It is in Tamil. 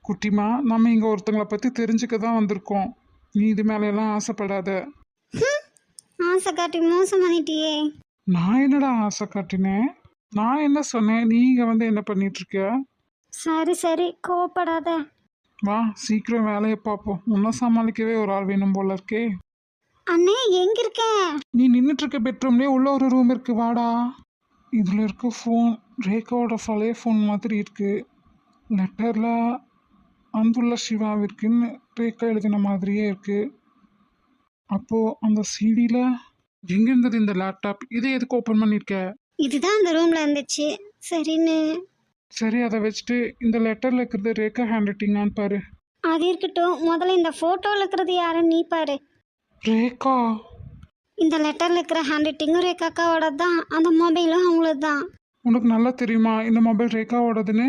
குட்டிமா, நம்ம இங்கே ஒருத்தங்களை பற்றி தெரிஞ்சுக்க தான் வந்திருக்கோம். நீ இது மேலையெல்லாம் ஆசைப்படாத. ஆசை காட்டி மோசம் பண்ணிட்டியே. நான் என்னடா ஆசை காட்டினேன்? நான் என்ன சொன்னேன்? நீ இங்கே வந்து என்ன பண்ணிட்டு இருக்க? சரி சரி, கோவப்படாத. வா, சீக்கிரம் வேலையை பார்ப்போம். உன்னை சமாளிக்கவே ஒரு ஆள் வேணும் போல இருக்கே. அண்ணே எங்க இருக்க? நீ நின்றுட்டு இருக்க பெட்ரூம்லேயே உள்ள ஒரு ரூம் இருக்கு, வாடா. இதில் இருக்க ஃபோன் ரேகாவோட பழைய ஃபோன் மாதிரி இருக்கு. லெட்டரில் அந்துள்ள சிவாவிற்குன்னு ரேகா எழுதின மாதிரியே இருக்கு. அப்போது அந்த சிடியில் எங்கே இருந்தது இந்த லேப்டாப்? இதை எதுக்கு ஓப்பன் பண்ணியிருக்க? இதுதான் அந்த ரூம்ல இருந்துச்சு. சரின்னு. சரி, அதை வச்சுட்டு இந்த லெட்டரில் இருக்கிறது ரேகா ஹேண்ட் ரைட்டிங்கான்னு பாரு. அது இருக்கட்டும், முதல்ல இந்த போட்டோவில் இருக்கிறது யாருன்னு நீ பாரு. ரேகா. இந்த லெட்டரில் இருக்கிற ஹேண்ட் ரைட்டிங்கும் ரேகாக்காவோட தான், அந்த மொபைலும் அவங்களது தான். உனக்கு நல்லா தெரியுமா இந்த மொபைல் ரேகாவோடதுன்னு?